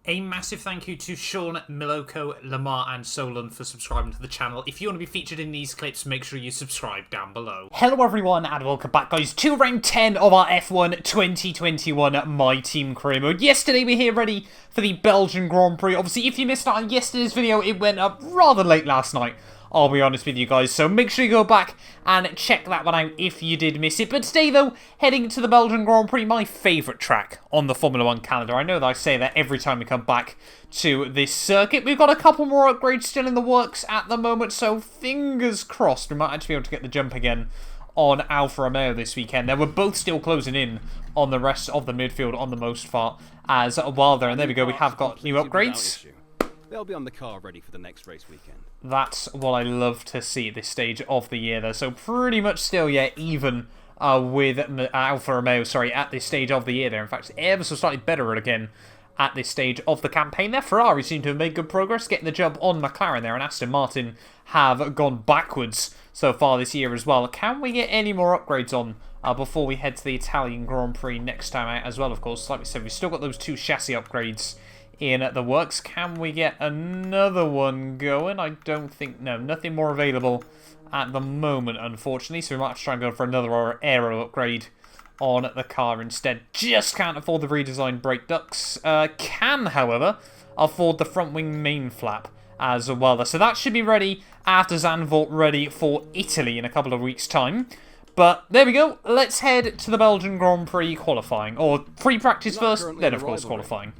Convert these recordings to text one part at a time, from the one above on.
A massive thank you to Sean, Miloko, Lamar and Solon for subscribing to the channel. If you want to be featured in these clips, make sure you subscribe down below. Hello everyone and welcome back guys to round 10 of our F1 2021 My Team Career Mode. Yesterday we're here ready for the Belgian Grand Prix. Obviously if you missed out on yesterday's video, it went up rather late last night. I'll be honest with you guys, so make sure you go back and check that one out if you did miss it. But today though, heading to the Belgian Grand Prix, my favourite track on the Formula 1 calendar. I know that I say that every time we come back to this circuit. We've got a couple more upgrades still in the works at the moment, so fingers crossed we might actually be able to get the jump again on Alfa Romeo this weekend. We're both still closing in on the rest of the midfield on the most part as well there. And there we go, we have got new upgrades. They'll be on the car ready for the next race weekend. That's what I love to see at this stage of the year, though. So pretty much still, yeah, even with Alfa Romeo, at this stage of the year there. In fact, ever so slightly better again at this stage of the campaign there. Ferrari seem to have made good progress, getting the jump on McLaren there, and Aston Martin have gone backwards so far this year as well. Can we get any more upgrades on before we head to the Italian Grand Prix next time out as well, of course? Like we said, we've still got those two chassis upgrades in the works. Can we get another one going? I don't think, no, nothing more available at the moment, unfortunately, so we might have to try and go for another aero upgrade on the car instead. Just can't afford the redesigned brake ducts. Can, however, afford the front wing main flap as well. So that should be ready after Zandvoort, ready for Italy in a couple of weeks' time. But there we go, let's head to the Belgian Grand Prix qualifying, or free practice first, then of course qualifying.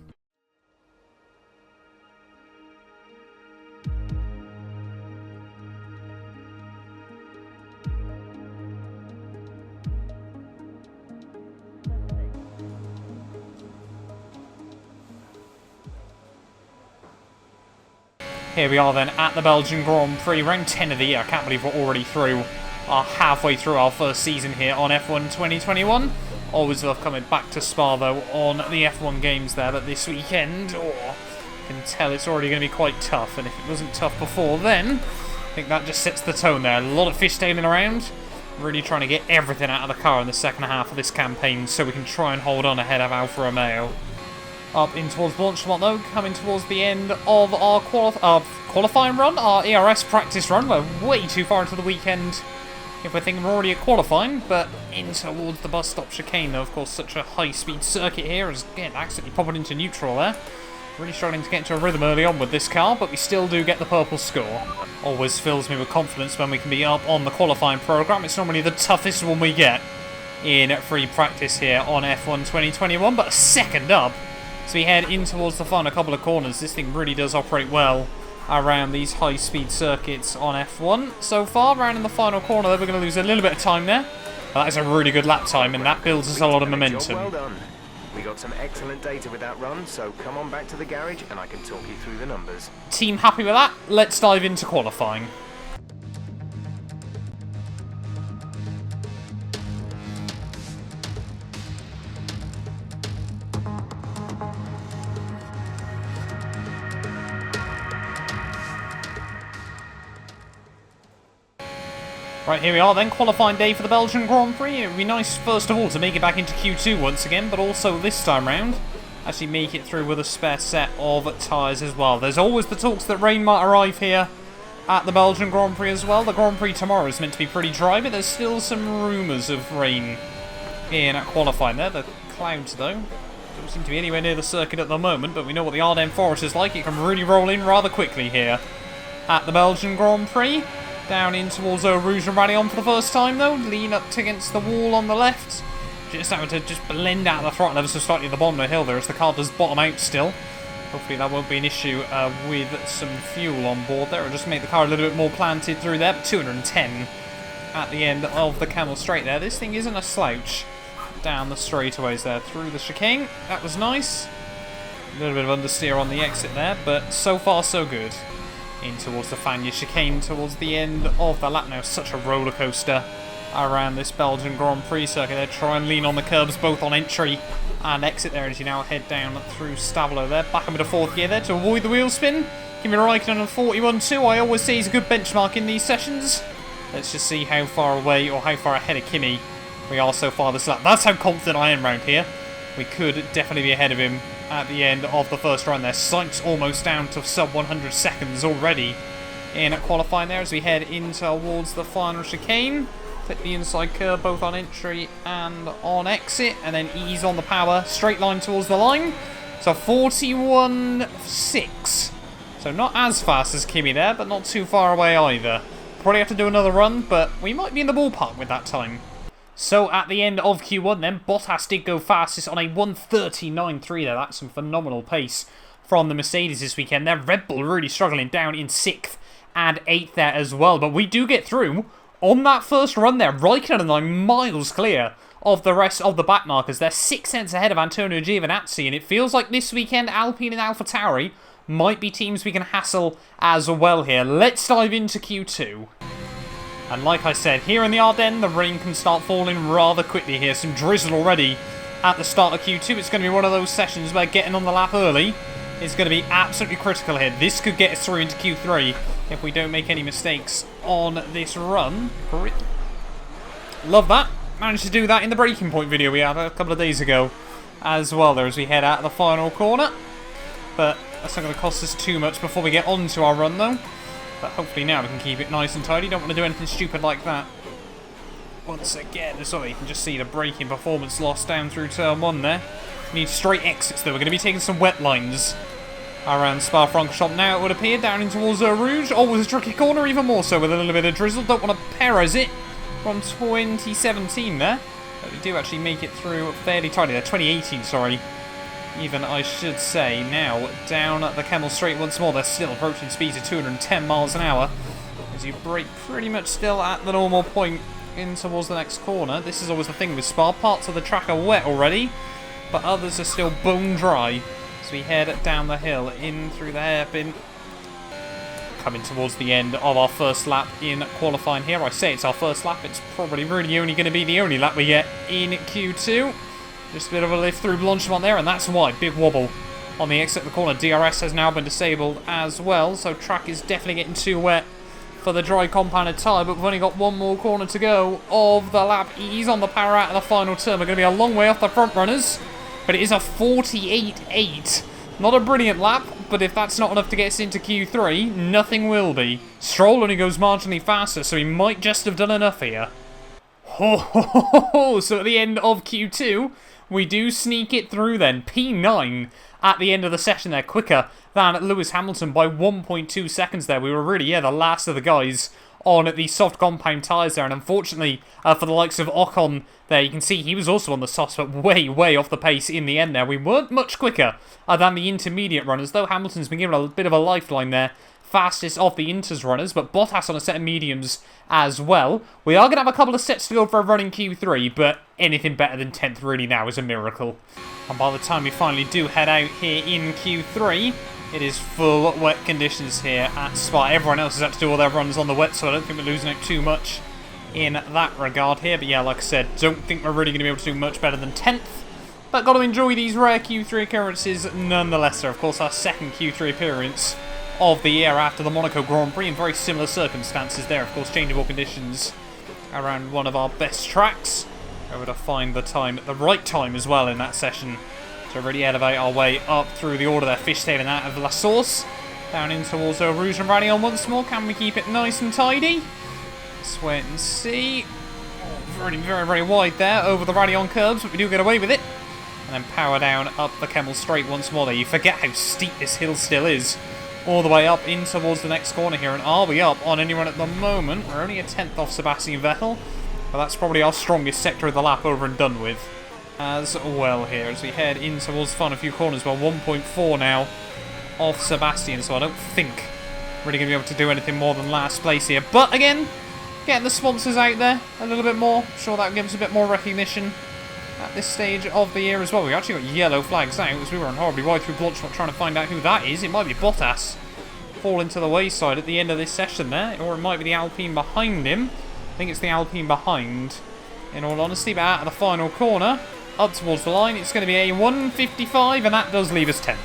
Here we are then at the Belgian Grand Prix, round 10 of the year. I can't believe we're already through, halfway through our first season here on F1 2021. Always love coming back to Spa though on the F1 games there, but this weekend, you can tell it's already going to be quite tough. And if it wasn't tough before then, I think that just sets the tone there. A lot of fishtailing around, really trying to get everything out of the car in the second half of this campaign so we can try and hold on ahead of Alfa Romeo. Up in towards Blanchemont though, coming towards the end of our qualifying run, our ERS practice run. We're way too far into the weekend if we're thinking we're already at qualifying, but in towards the bus stop chicane though. Of course, such a high-speed circuit here is getting accidentally popping into neutral there. Really struggling to get into a rhythm early on with this car, but we still do get the purple score. Always fills me with confidence when we can be up on the qualifying programme. It's normally the toughest one we get in free practice here on F1 2021, but a second up. So we head in towards the final couple of corners. This thing really does operate well around these high-speed circuits on F1. So far, around in the final corner, we're going to lose a little bit of time there. That is a really good lap time, and that builds us a lot of momentum. Well done. We got some excellent data with that run, so come on back to the garage and I can talk you through the numbers. Team happy with that? Let's dive into qualifying. Right, here we are then, qualifying day for the Belgian Grand Prix. It would be nice, first of all, to make it back into Q2 once again, but also this time round, actually make it through with a spare set of tyres as well. There's always the talks that rain might arrive here at the Belgian Grand Prix as well. The Grand Prix tomorrow is meant to be pretty dry, but there's still some rumours of rain in qualifying there. The clouds, though, don't seem to be anywhere near the circuit at the moment, but we know what the Ardennes Forest is like. It can really roll in rather quickly here at the Belgian Grand Prix. Down in towards Eau Rouge and Rallye on for the first time though. Lean up against the wall on the left. Just having to just blend out the throttle ever so slightly at the bottom of the hill there as the car does bottom out still. Hopefully that won't be an issue with some fuel on board there. It'll just make the car a little bit more planted through there. But 210 at the end of the Camel Straight there. This thing isn't a slouch down the straightaways there through the chicane. That was nice. A little bit of understeer on the exit there, but so far so good. In towards the Fagnes chicane towards the end of the lap now. Such a roller coaster around this Belgian Grand Prix circuit. They try and lean on the curbs both on entry and exit there as you now head down through Stavelot there. Back into fourth gear there to avoid the wheel spin. Kimi Raikkonen on 41.2. I always say he's a good benchmark in these sessions. Let's just see how far away or how far ahead of Kimi we are so far this lap. That's how confident I am around here. We could definitely be ahead of him at the end of the first run there. Sights almost down to sub 100 seconds already in qualifying there as we head in towards the final chicane. Take the inside curve both on entry and on exit, and then ease on the power, straight line towards the line. So 41.6. So not as fast as Kimi there, but not too far away either. Probably have to do another run, but we might be in the ballpark with that time. So at the end of Q1 then, Bottas did go fastest on a 1:39.3 there. That's some phenomenal pace from the Mercedes this weekend. Their Red Bull really struggling down in 6th and 8th there as well. But we do get through on that first run there. Raikkonen are miles clear of the rest of the back markers. They're 6 cents ahead of Antonio Giovinazzi, and it feels like this weekend Alpine and AlphaTauri might be teams we can hassle as well here. Let's dive into Q2. And like I said, here in the Ardennes, the rain can start falling rather quickly here. Some drizzle already at the start of Q2. It's going to be one of those sessions where getting on the lap early is going to be absolutely critical here. This could get us through into Q3 if we don't make any mistakes on this run. Love that. Managed to do that in the breaking point video we had a couple of days ago as well there as we head out of the final corner. But that's not going to cost us too much before we get on to our run though. But hopefully now we can keep it nice and tidy. Don't want to do anything stupid like that. Once again, so you can just see the braking performance loss down through turn 1 there. Need straight exits though. We're going to be taking some wet lines around Spa-Francorchamps now, it would appear, down in towards Eau Rouge. Always a tricky corner, even more so with a little bit of drizzle. Don't want to Perez it from 2017 there. But we do actually make it through fairly tidy there. 2018, sorry. Even, I should say. Now, down the Kemmel Straight once more. They're still approaching speeds of 210 miles an hour. As you brake pretty much still at the normal point in towards the next corner. This is always the thing with Spa. Parts of the track are wet already, but others are still bone dry. So we head down the hill, in through the hairpin. Coming towards the end of our first lap in qualifying here. I say it's our first lap. It's probably really only going to be the only lap we get in Q2. Just a bit of a lift through Blanchimont there, and that's why. Big wobble on the exit of the corner. DRS has now been disabled as well, so track is definitely getting too wet for the dry compounded tyre, but we've only got one more corner to go of the lap. Ease on the power out of the final turn. We're going to be a long way off the front runners, but it is a 48.8. Not a brilliant lap, but if that's not enough to get us into Q3, nothing will be. Stroll only goes marginally faster, so he might just have done enough here. Ho ho ho ho! So at the end of Q2, we do sneak it through then. P9 at the end of the session there, quicker than Lewis Hamilton by 1.2 seconds there. We were really, the last of the guys on the soft compound tyres there, and unfortunately for the likes of Ocon there, you can see he was also on the softs, but way off the pace in the end there. We weren't much quicker than the intermediate runners, though Hamilton's been given a bit of a lifeline there. Fastest of the Inters runners, but Bottas on a set of mediums as well. We are going to have a couple of sets to go for a run in Q3, but anything better than 10th really now is a miracle. And by the time we finally do head out here in Q3, it is full wet conditions here at Spa. Everyone else has had to do all their runs on the wet, so I don't think we're losing out too much in that regard here. But yeah, like I said, don't think we're really going to be able to do much better than 10th. But got to enjoy these rare Q3 occurrences nonetheless. Of course, our second Q3 appearance of the year after the Monaco Grand Prix in very similar circumstances there. Of course, changeable conditions around one of our best tracks. Over to find the time, the right time as well in that session. To really elevate our way up through the order there. Fishtailing out of La Source. Down in towards Eau Rouge and Rayon once more. Can we keep it nice and tidy? Let's wait and see. Oh, running very wide there over the Rayon curves, but we do get away with it. And then power down up the Kemmel Straight once more there. You forget how steep this hill still is. All the way up in towards the next corner here. And are we up on anyone at the moment? We're only a 10th off Sebastian Vettel. But that's probably our strongest sector of the lap over and done with as well here as we head in towards the final few corners. Well, 1.4 now off Sebastian, so I don't think we're really going to be able to do anything more than last place here. But again, getting the sponsors out there a little bit more. I'm sure that gives us a bit more recognition at this stage of the year as well. We actually got yellow flags out as we were on horribly wide through Blanchimont trying to find out who that is. It might be Bottas falling to the wayside at the end of this session there, or it might be the Alpine behind him. I think it's the Alpine behind, in all honesty. But out of the final corner, up towards the line, it's going to be a 1:55, and that does leave us 10th.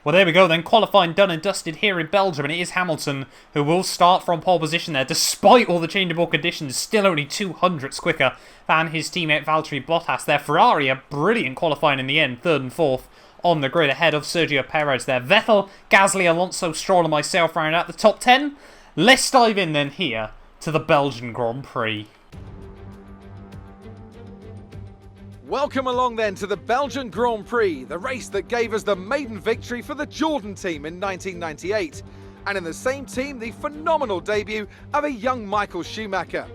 Well, there we go then. Qualifying done and dusted here in Belgium, and it is Hamilton who will start from pole position there. Despite all the changeable conditions, still only 200ths quicker than his teammate Valtteri Bottas. Their Ferrari, a brilliant qualifying in the end, 3rd and 4th on the grid ahead of Sergio Perez there. Vettel, Gasly, Alonso, Stroll and myself round out the top 10. Let's dive in then here to the Belgian Grand Prix. Welcome along then to the Belgian Grand Prix, the race that gave us the maiden victory for the Jordan team in 1998. And in the same team, the phenomenal debut of a young Michael Schumacher.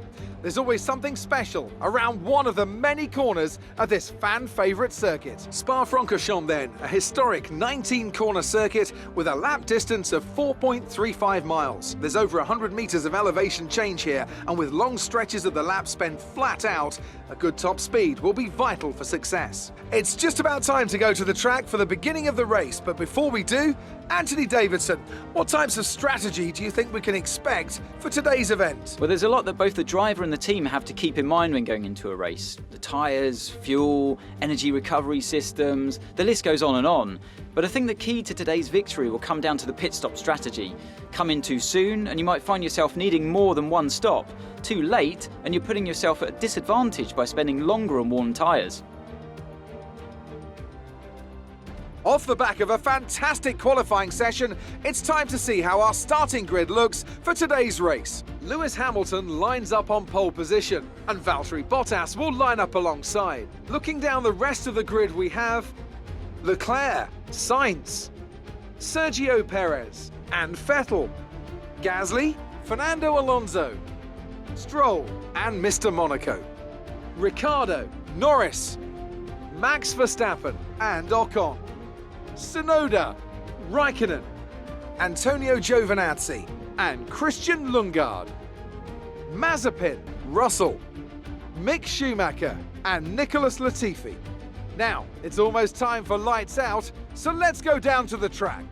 There's always something special around one of the many corners of this fan-favourite circuit. Spa-Francorchamps then, a historic 19-corner circuit with a lap distance of 4.35 miles. There's over 100 metres of elevation change here, and with long stretches of the lap spent flat out, a good top speed will be vital for success. It's just about time to go to the track for the beginning of the race, but before we do, Anthony Davidson, what types of strategy do you think we can expect for today's event? Well, there's a lot that both the driver and the team have to keep in mind when going into a race. The tyres, fuel, energy recovery systems, the list goes on and on. But I think the key to today's victory will come down to the pit stop strategy. Come in too soon and you might find yourself needing more than one stop. Too late and you're putting yourself at a disadvantage by spending longer on worn tyres. Off the back of a fantastic qualifying session, it's time to see how our starting grid looks for today's race. Lewis Hamilton lines up on pole position, and Valtteri Bottas will line up alongside. Looking down the rest of the grid we have Leclerc, Sainz, Sergio Perez and Vettel, Gasly, Fernando Alonso, Stroll and Mr. Monaco, Ricciardo, Norris, Max Verstappen and Ocon, Tsunoda, Raikkonen, Antonio Giovinazzi and Christian Lundgaard, Mazepin, Russell, Mick Schumacher and Nicholas Latifi. Now, it's almost time for lights out, so let's go down to the track.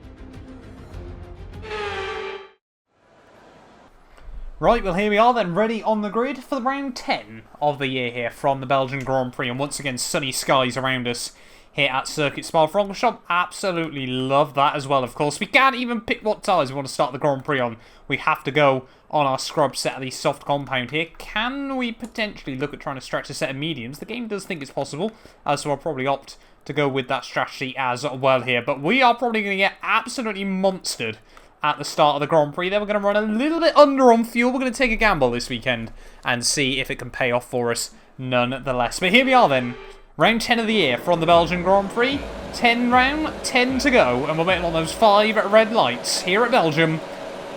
Right, well here we are then, ready on the grid for the round 10 of the year here from the Belgian Grand Prix. And once again, sunny skies around us here at Circuit Spa-Francorchamps. Absolutely love that as well, of course. We can't even pick what tyres we want to start the Grand Prix on. We have to go on our scrub set of the soft compound here. Can we potentially look at trying to stretch a set of mediums? The game does think it's possible, so I'll probably opt to go with that strategy as well here. But we are probably going to get absolutely monstered at the start of the Grand Prix. Then we're going to run a little bit under on fuel. We're going to take a gamble this weekend and see if it can pay off for us nonetheless. But here we are then. Round 10 of the year from the Belgian Grand Prix. 10 to go. And we're waiting on those 5 red lights here at Belgium.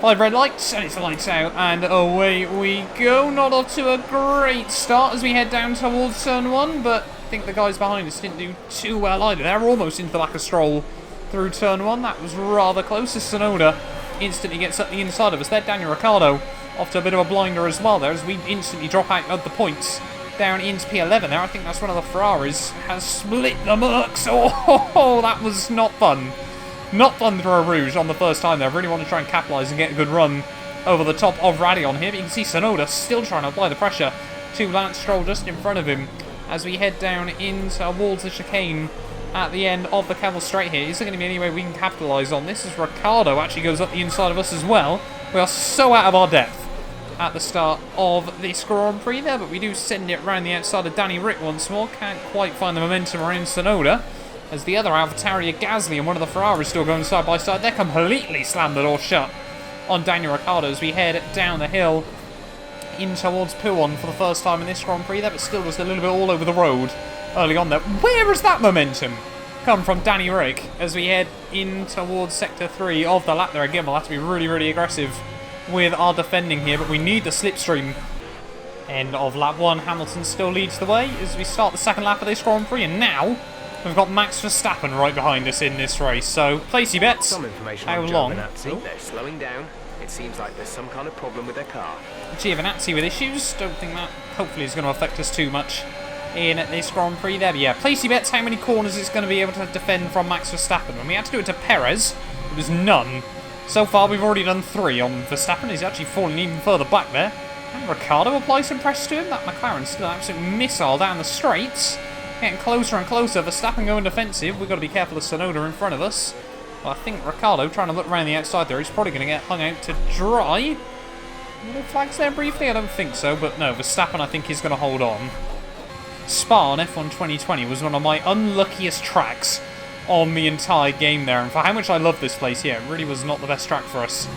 5 red lights, and it's lights out. And away we go. Not off to a great start as we head down towards turn 1. But I think the guys behind us didn't do too well either. They're almost into the back of Stroll through turn 1. That was rather close as Tsunoda instantly gets up the inside of us. There, Daniel Ricciardo off to a bit of a blinder as well there as we instantly drop out of the points down into P11 there. I think that's one of the Ferraris has split the Mercs. Oh, that was not fun. Not fun through a Rouge on the first time there. I really want to try and capitalise and get a good run over the top of Radion here. But you can see Tsunoda still trying to apply the pressure to Lance Stroll just in front of him as we head down in towards the chicane at the end of the Camel Straight here. Is there going to be any way we can capitalise on this as Ricciardo actually goes up the inside of us as well? We are so out of our depth at the start of this Grand Prix there, but we do send it round the outside of Danny Rick once more. Can't quite find the momentum around Tsunoda as the other AlphaTauri, Gasly and one of the Ferraris still going side by side. They're completely slammed the door shut on Daniel Ricciardo as we head down the hill in towards Pouhon for the first time in this Grand Prix there, but still just a little bit all over the road early on there. Where has that momentum come from Danny Rick as we head in towards Sector 3 of the lap there? Again, we'll have to be really, really aggressive with our defending here, but we need the slipstream. End of lap 1, Hamilton still leads the way as we start the second lap of this Grand Prix, and now we've got Max Verstappen right behind us in this race. So place your bets. Some information How on long? Giovinazzi. They're slowing down. It seems like there's some kind of problem with their car. Giovinazzi with issues. Don't think that hopefully is going to affect us too much in this Grand Prix there. But yeah, place your bets how many corners it's going to be able to defend from Max Verstappen. When we had to do it to Perez, it was none. So far, we've already done 3 on Verstappen. He's actually fallen even further back there. And Ricciardo applies some pressure to him. That McLaren's still an absolute missile down the straights. Getting closer and closer. Verstappen going defensive. We've got to be careful of Tsunoda in front of us. But I think Ricciardo trying to look around the outside there. He's probably going to get hung out to dry. No flags there briefly? I don't think so. But no, Verstappen I think is going to hold on. Spa on F1 2020 was one of my unluckiest tracks on the entire game there. And for how much I love this place, yeah, it really was not the best track for us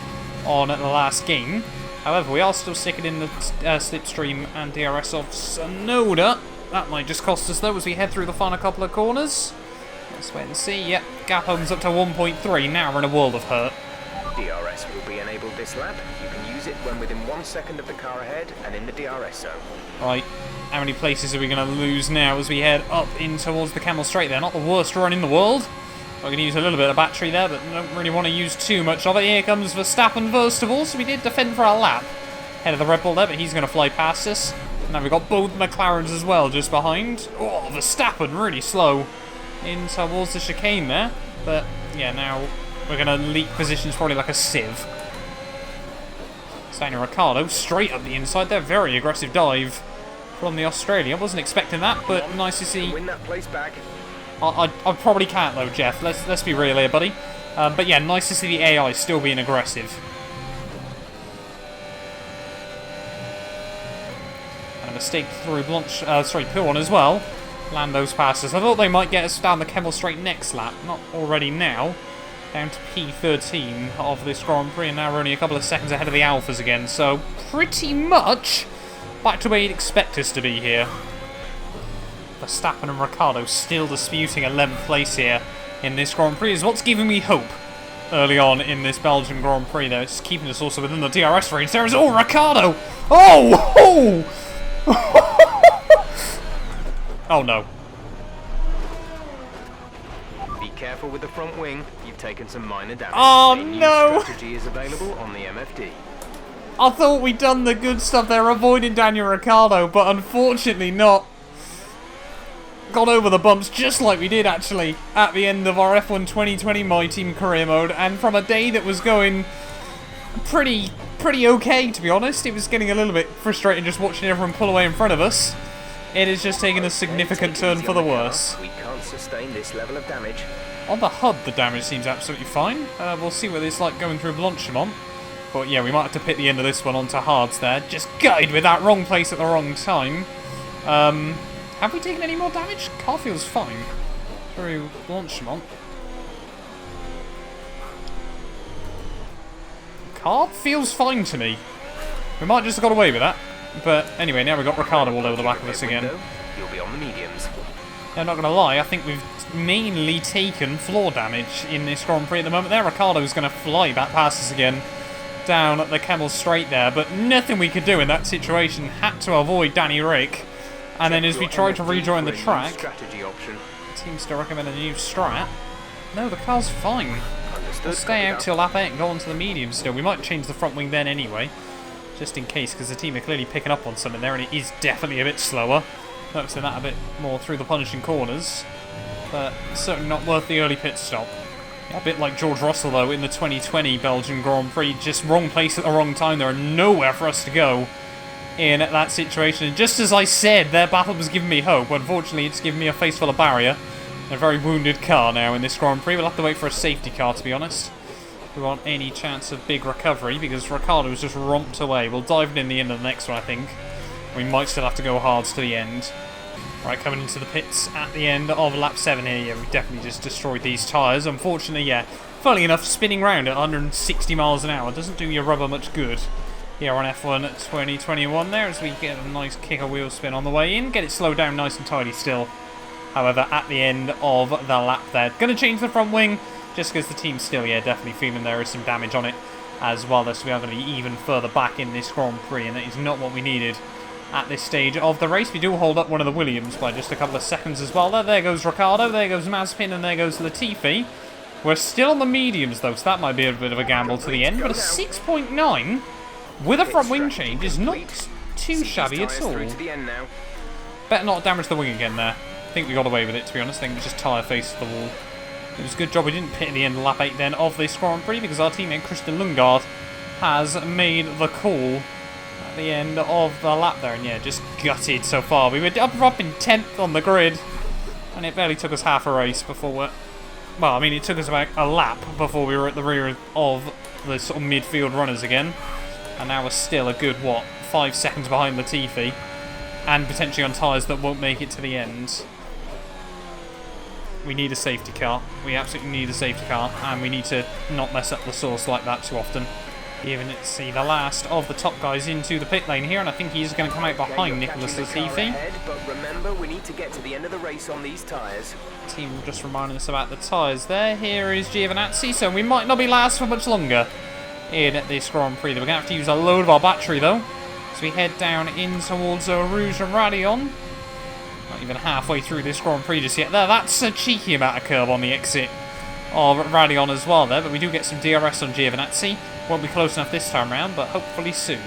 on the last game. However, we are still sticking in the slipstream and DRS of Sonoda. That might just cost us though as we head through the final couple of corners. Let's wait and see. Yep, gap opens up to 1.3. Now we're in a world of hurt. DRS will be enabled this lap. You can use it when within 1 second of the car ahead and in the DRS zone. Right, how many places are we going to lose now as we head up in towards the Camel Straight there? Not the worst run in the world. We're going to use a little bit of battery there, but don't really want to use too much of it. Here comes Verstappen first of all, so we did defend for a lap. Head of the Red Bull there, but he's going to fly past us. Now we've got both McLarens as well just behind. Oh, Verstappen really slow in towards the chicane there. But yeah, now we're going to leak positions probably like a sieve. Daniel Ricciardo straight up the inside there. Very aggressive dive from the Australian. Wasn't expecting that, but nice to see. Win that place back. I probably can't though, Jeff. Let's be real here, buddy. But yeah, nice to see the AI still being aggressive. And a mistake through P1 as well. Land those passes. I thought they might get us down the Camel Straight next lap. Not already now. Down to P13 of this Grand Prix, and now we're only a couple of seconds ahead of the Alphas again. So pretty much back to where you'd expect us to be here. Verstappen and Ricciardo still disputing 11th place here in this Grand Prix is what's giving me hope early on in this Belgian Grand Prix there. It's keeping us also within the DRS range. There is, oh, Ricciardo! Oh! Oh no. Be careful with the front wing. You've taken some minor damage. Oh A new no! strategy is available on the MFD. I thought we'd done the good stuff there, avoiding Daniel Ricciardo, but unfortunately not. Got over the bumps just like we did actually at the end of our F1 2020 My Team career mode, and from a day that was going pretty okay, to be honest. It was getting a little bit frustrating just watching everyone pull away in front of us. It has just taken a significant turn for the worse. We can't sustain this level of damage. On the HUD, the damage seems absolutely fine. We'll see what it's like going through Blanchimont. But yeah, we might have to pit the end of this one onto hards there. Just gutted with that wrong place at the wrong time. Have we taken any more damage? Car feels fine through Blanchimont. Car feels fine to me. We might just have got away with that. But anyway, now we've got Ricciardo all over the back of us again. You'll be on the mediums. Yeah, I'm not going to lie, I think we've mainly taken floor damage in this Grand Prix at the moment. There, Ricciardo's going to fly back past us again down at the Camel Straight there, but nothing we could do in that situation. Had to avoid Danny Rick. And then as we tried to rejoin the track, it seems to recommend a new strat. No, the car's fine. We'll stay out till lap 8 and go on to the medium still. We might change the front wing then anyway, just in case, because the team are clearly picking up on something there, and it is definitely a bit slower. Noticing that a bit more through the punishing corners, but certainly not worth the early pit stop. Yeah, a bit like George Russell though in the 2020 Belgian Grand Prix, just wrong place at the wrong time. There are nowhere for us to go in that situation, and just as I said, their battle was giving me hope. Unfortunately, it's given me a face full of barrier. A very wounded car now in this Grand Prix. We'll have to wait for a safety car, to be honest. We want any chance of big recovery, because Ricciardo's just romped away. We'll dive in the end of the next one, I think. We might still have to go hards to the end. Right, coming into the pits at the end of lap 7 here. Yeah, we've definitely just destroyed these tyres. Unfortunately, yeah, funnily enough, spinning round at 160 miles an hour doesn't do your rubber much good here on F1 2021 there, as we get a nice kicker wheel spin on the way in. Get it slowed down nice and tidy still. However, at the end of the lap there, going to change the front wing, just because the team's still, yeah, definitely feeling there is some damage on it as well. So we are going to be even further back in this Grand Prix, and that is not what we needed at this stage of the race. We do hold up one of the Williams by just a couple of seconds as well. There goes Ricciardo, there goes Mazepin, and there goes Latifi. We're still on the mediums though, so that might be a bit of a gamble to the end, but a 6.9 with a front wing change is not too shabby at all. Better not damage the wing again there. I think we got away with it, to be honest. I think it was just tyre face to the wall. It was a good job we didn't pit at the end of lap 8 then of this Grand Prix, because our teammate Christian Lundgaard has made the call at the end of the lap there. And yeah, just gutted so far. We were up in 10th on the grid, and it barely took us half a race before we're... Well, I mean, it took us about a lap before we were at the rear of the sort of midfield runners again. And now we're still a good, what, 5 seconds behind Latifi, and potentially on tyres that won't make it to the end. We need a safety car. We absolutely need a safety car, and we need to not mess up the source like that too often. Even see the last of the top guys into the pit lane here, and I think he's going to come out behind Nicholas Latifi. But remember, we need to get to the end of the race on these tyres. Team just reminding us about the tyres there. Here is Giovinazzi, so we might not be last for much longer in this Grand Prix. We're going to have to use a load of our battery though, as we head down in towards Rouge and Radion. Not even halfway through this Grand Prix just yet. There, that's a cheeky amount of curb on the exit of Radion as well there, but we do get some DRS on Giovinazzi. Won't be close enough this time round, but hopefully soon.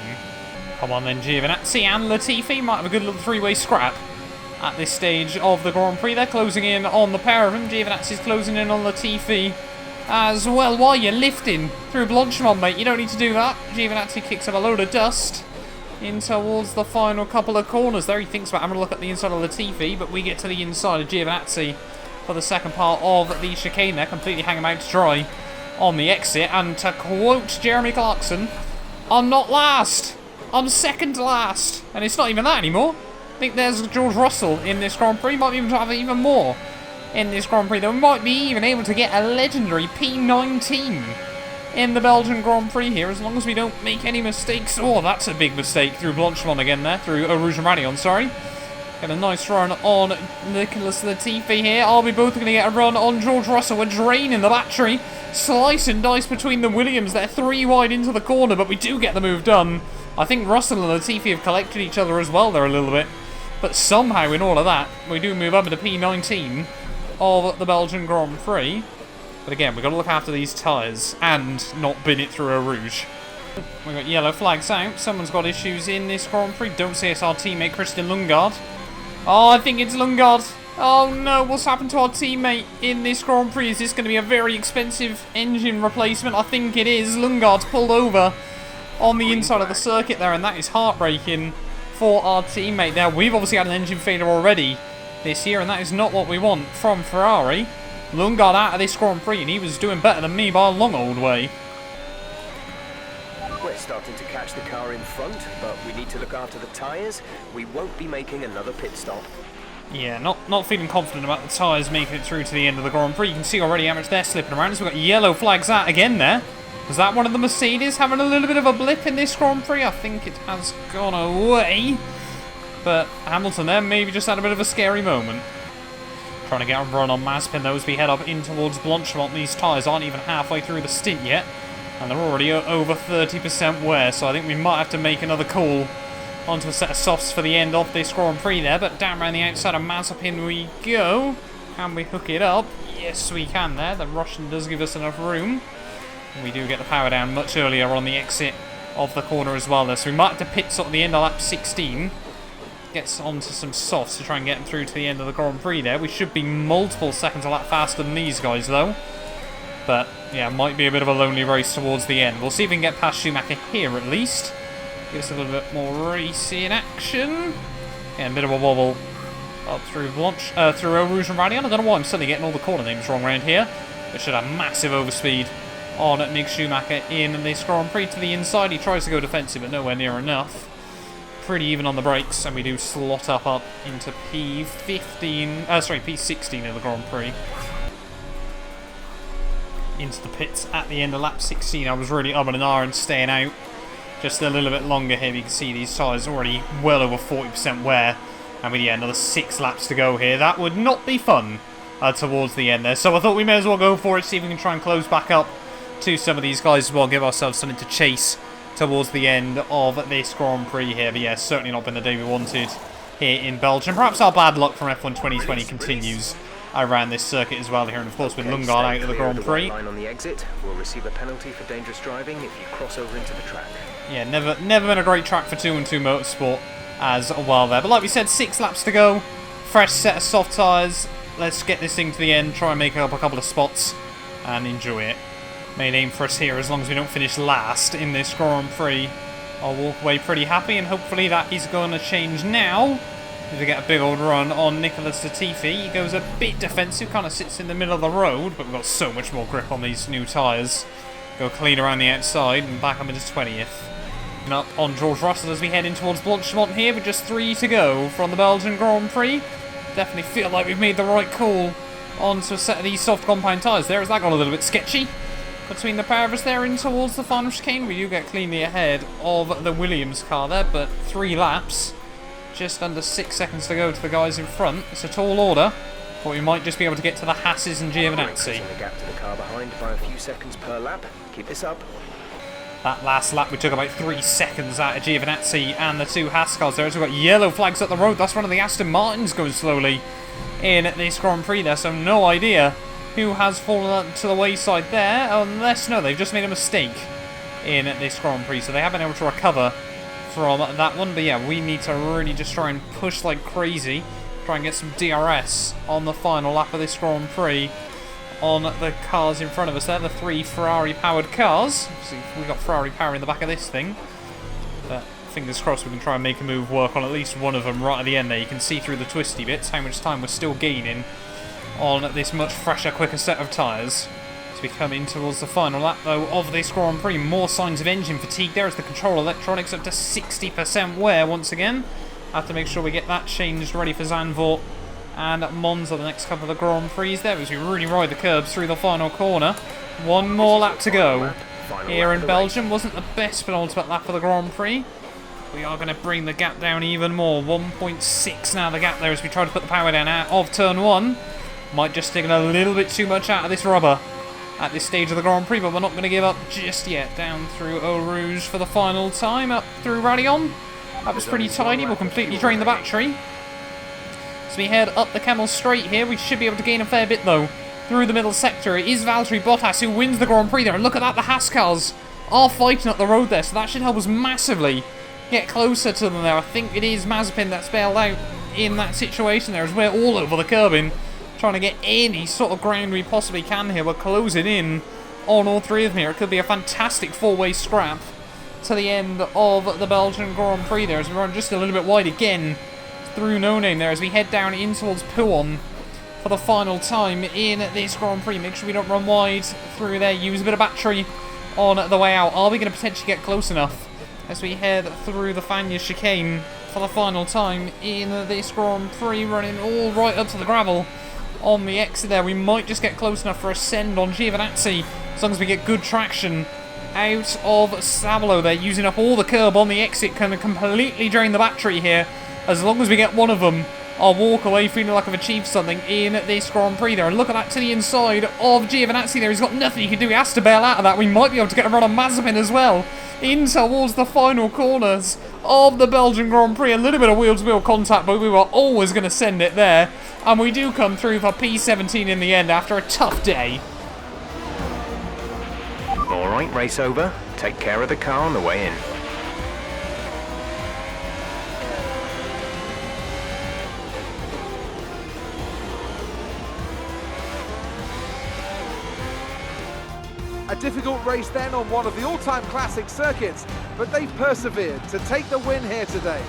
Come on then, Giovinazzi and Latifi might have a good little three-way scrap at this stage of the Grand Prix. They're closing in on the pair of them. Giovinazzi's closing in on Latifi as well. Why are you lifting through Blanchimont, mate? You don't need to do that. Giovinazzi kicks up a load of dust in towards the final couple of corners there. He thinks about having a look at the inside of Latifi, but we get to the inside of Giovinazzi for the second part of the chicane there, completely hanging him out to dry on the exit. And to quote Jeremy Clarkson, I'm not last, I'm second to last. And it's not even that anymore. I think there's George Russell in this Grand Prix. Might even have even more in this Grand Prix, though. We might be even able to get a legendary P19 in the Belgian Grand Prix here, as long as we don't make any mistakes. Oh, that's a big mistake through Blanchimont again there, through Rouge and Radion, sorry. Get a nice run on Nicholas Latifi here. Are we both going to get a run on George Russell? We're draining the battery. Slice and dice between the Williams. They're three wide into the corner, but we do get the move done. I think Russell and Latifi have collected each other as well there a little bit. But somehow in all of that, we do move up into P19 of the Belgian Grand Prix. But again, we've got to look after these tyres and not bin it through a Rouge. We've got yellow flags out. Someone's got issues in this Grand Prix. Don't say it's our teammate Christian Lundgaard. Oh, I think it's Lundgaard. Oh no, what's happened to our teammate in this Grand Prix? Is this going to be a very expensive engine replacement? I think it is. Lundgaard's pulled over on the inside of the circuit there, and that is heartbreaking for our teammate there. We've obviously had an engine failure already this year, and that is not what we want from Ferrari. Lundgaard out of this Grand Prix, and he was doing better than me by a long old way. We're starting to catch the car in front, but we need to look after the tyres. We won't be making another pit stop. Yeah, not feeling confident about the tyres making it through to the end of the Grand Prix. You can see already how much they're slipping around. So we've got yellow flags out again there. Was that one of the Mercedes having a little bit of a blip in this Grand Prix? I think it has gone away. But Hamilton there maybe just had a bit of a scary moment. Trying to get a run on Mazepin though as we head up in towards Blanchimont. These tyres aren't even halfway through the stint yet. And they're already over 30% wear, so I think we might have to make another call onto a set of softs for the end of this Grand Prix there. But down around the outside of Mazepin we go. Can we hook it up? Yes, we can there. The Russian does give us enough room. And we do get the power down much earlier on the exit of the corner as well there. So we might have to pit sort of the end of lap 16. Gets onto some softs to try and get them through to the end of the Grand Prix there. We should be multiple seconds a lap faster than these guys though. But yeah, might be a bit of a lonely race towards the end. We'll see if we can get past Schumacher here at least. Give us a little bit more racing action. Yeah, a bit of a wobble up through through Rouge and Radion. I don't know why I'm suddenly getting all the corner names wrong around here. But should have massive overspeed on Mick Schumacher in this Grand Prix to the inside. He tries to go defensive, but nowhere near enough. Pretty even on the brakes, and we do slot up into P16 of the Grand Prix. Into the pits at the end of lap 16. I was really up and and staying out just a little bit longer here. You can see these tyres already well over 40% wear, and with another 6 laps to go here. That would not be fun towards the end there. So I thought we may as well go for it, see if we can try and close back up to some of these guys as well, give ourselves something to chase towards the end of this Grand Prix here. But yeah, certainly not been the day we wanted here in Belgium. Perhaps our bad luck from F1 2020 continues around this circuit as well here, and of course with Lundgaard out of the Grand Prix. Line on the exit, we'll receive a penalty for dangerous driving if you cross over into the track. Yeah, never been a great track for 2-on-2 Motorsport as well there. But like we said, 6 laps to go, fresh set of soft tyres. Let's get this thing to the end, try and make up a couple of spots and enjoy it. Main aim for us here, as long as we don't finish last in this Grand Prix, I'll walk away pretty happy, and hopefully that is going to change now. If we get a big old run on Nicholas Latifi. He goes a bit defensive, kind of sits in the middle of the road, but we've got so much more grip on these new tyres. Go clean around the outside and back up into 20th. And up on George Russell as we head in towards Blanchimont here, with just 3 to go from the Belgian Grand Prix. Definitely feel like we've made the right call onto a set of these soft compound tyres there. Has that gone a little bit sketchy? Between the pair of us there in towards the final chicane, we do get cleanly ahead of the Williams car there, but 3 laps. Just under 6 seconds to go to the guys in front. It's a tall order, but we might just be able to get to the Hasses and Giovinazzi. The gap to the car behind by a few seconds per lap. Keep this up. That last lap we took about 3 seconds out of Giovinazzi and the 2 Haas cars there. So we've got yellow flags up the road. That's one of the Aston Martins going slowly in this Grand Prix there, so no idea who has fallen to the wayside there, unless, no, they've just made a mistake in this Grand Prix, so they haven't been able to recover from that one. But yeah, we need to really just try and push like crazy, try and get some DRS on the final lap of this Grand Prix on the cars in front of us there, the 3 Ferrari-powered cars. See, we got Ferrari power in the back of this thing, but fingers crossed we can try and make a move work on at least one of them right at the end there. You can see through the twisty bits how much time we're still gaining on this much fresher, quicker set of tyres. As we come in towards the final lap, though, of this Grand Prix, more signs of engine fatigue there as the control electronics up to 60% wear once again. Have to make sure we get that changed ready for Zandvoort and Monza the next couple of the Grand Prix there as we really ride the curbs through the final corner. One more lap to go here in Belgium. Wasn't the best penultimate lap of the Grand Prix. We are going to bring the gap down even more. 1.6 now the gap there as we try to put the power down out of turn 1. Might just take a little bit too much out of this rubber at this stage of the Grand Prix, but we're not going to give up just yet. Down through Eau Rouge for the final time, up through Radion. That was pretty tidy, we'll completely drain the battery. As we head up the Camel Straight here, we should be able to gain a fair bit though. Through the middle sector, it is Valtteri Bottas who wins the Grand Prix there, and look at that, the Haas cars are fighting up the road there, so that should help us massively get closer to them there. I think it is Mazepin that's bailed out in that situation there, as we're all over the curbing, trying to get any sort of ground we possibly can here. We're closing in on all 3 of them here. It could be a fantastic 4-way scrap to the end of the Belgian Grand Prix there as we run just a little bit wide again through No Name there as we head down in towards Pouon for the final time in this Grand Prix. Make sure we don't run wide through there. Use a bit of battery on the way out. Are we going to potentially get close enough as we head through the Fagnes chicane for the final time in this Grand Prix, running all right up to the gravel on the exit there? We might just get close enough for a send on Giovinazzi as long as we get good traction out of Sabolo there, using up all the curb on the exit. Can completely drain the battery here. As long as we get one of them, I'll walk away feeling like I've achieved something in this Grand Prix there. And look at that to the inside of Giovinazzi there. He's got nothing he can do. He has to bail out of that. We might be able to get a run on Mazepin as well in towards the final corners of the Belgian Grand Prix. A little bit of wheel-to-wheel contact, but we were always going to send it there. And we do come through for P17 in the end after a tough day. Alright, race over. Take care of the car on the way in. A difficult race then on one of the all-time classic circuits, but they've persevered to take the win here today.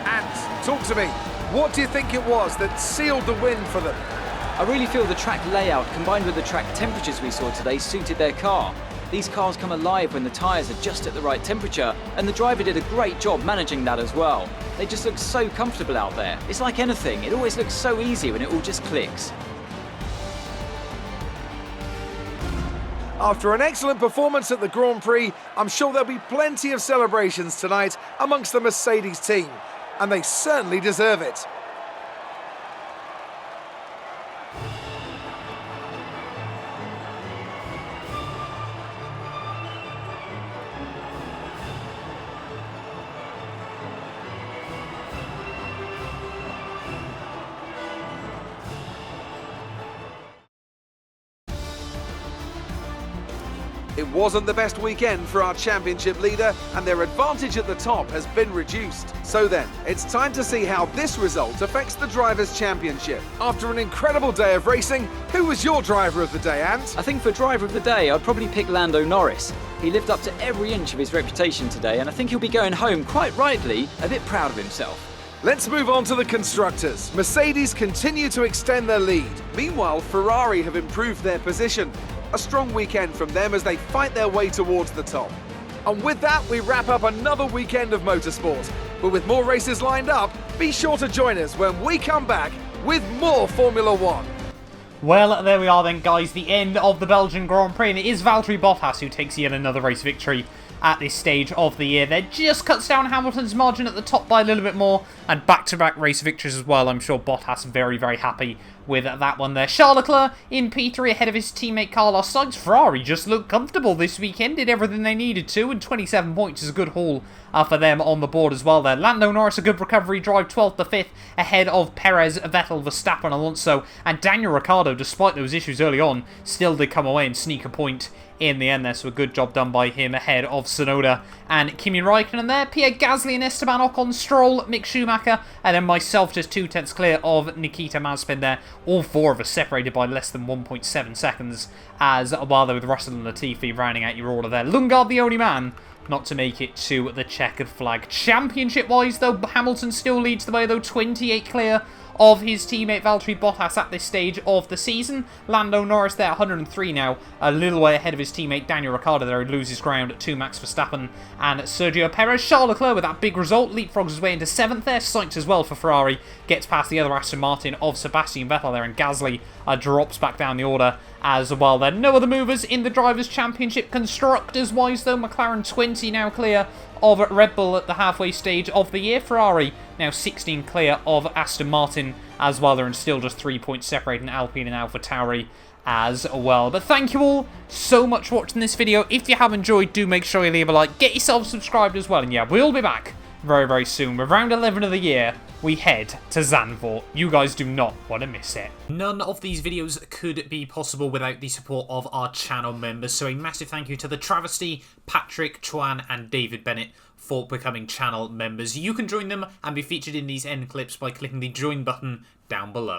And talk to me, what do you think it was that sealed the win for them? I really feel the track layout combined with the track temperatures we saw today suited their car. These cars come alive when the tyres are just at the right temperature, and the driver did a great job managing that as well. They just look so comfortable out there. It's like anything, it always looks so easy when it all just clicks. After an excellent performance at the Grand Prix, I'm sure there'll be plenty of celebrations tonight amongst the Mercedes team, and they certainly deserve it. It wasn't the best weekend for our championship leader, and their advantage at the top has been reduced. So then, it's time to see how this result affects the Drivers' Championship. After an incredible day of racing, who was your driver of the day, Ant? I think for driver of the day, I'd probably pick Lando Norris. He lived up to every inch of his reputation today, and I think he'll be going home, quite rightly, a bit proud of himself. Let's move on to the constructors. Mercedes continue to extend their lead. Meanwhile, Ferrari have improved their position. A strong weekend from them as they fight their way towards the top. And with that, we wrap up another weekend of motorsport. But with more races lined up, be sure to join us when we come back with more Formula One. Well, there we are then, guys. The end of the Belgian Grand Prix, and it is Valtteri Bottas who takes yet another race victory at this stage of the year. There just cuts down Hamilton's margin at the top by a little bit more, and back-to-back race victories as well. I'm sure Bottas very, very happy with that one there. Charles Leclerc in P3 ahead of his teammate Carlos Sainz. Ferrari just looked comfortable this weekend, did everything they needed to, and 27 points is a good haul for them on the board as well there. Lando Norris, a good recovery drive, 12th to 5th, ahead of Perez, Vettel, Verstappen, Alonso, and Daniel Ricciardo, despite those issues early on, still did come away and sneak a point in the end there, so a good job done by him ahead of Tsunoda and Kimi Raikkonen there. Pierre Gasly and Esteban Ocon, Stroll, Mick Schumacher, and then myself just 2/10 clear of Nikita Mazepin there. All four of us separated by less than 1.7 seconds, as while there with Russell and Latifi rounding out your order there. Lundgaard the only man not to make it to the checkered flag. Championship-wise, though, Hamilton still leads the way, though, 28 clear of his teammate Valtteri Bottas at this stage of the season. Lando Norris there, 103 now, a little way ahead of his teammate Daniel Ricciardo there, who loses ground to Max Verstappen and Sergio Perez. Charles Leclerc with that big result leapfrogs his way into 7th there. Sainz as well for Ferrari, gets past the other Aston Martin of Sebastian Vettel there, and Gasly drops back down the order as well. There no other movers in the Drivers' Championship. Constructors-wise, though, McLaren 20 now clear of Red Bull at the halfway stage of the year. Ferrari now 16 clear of Aston Martin as well. They're still just 3 points separating Alpine and AlphaTauri as well. But thank you all so much for watching this video. If you have enjoyed, do make sure you leave a like. Get yourself subscribed as well. And yeah, we'll be back very, very soon. With round 11 of the year, we head to Zandvoort. You guys do not want to miss it. None of these videos could be possible without the support of our channel members. So a massive thank you to the Travesty, Patrick, Chuan, and David Bennett for becoming channel members. You can join them and be featured in these end clips by clicking the join button down below.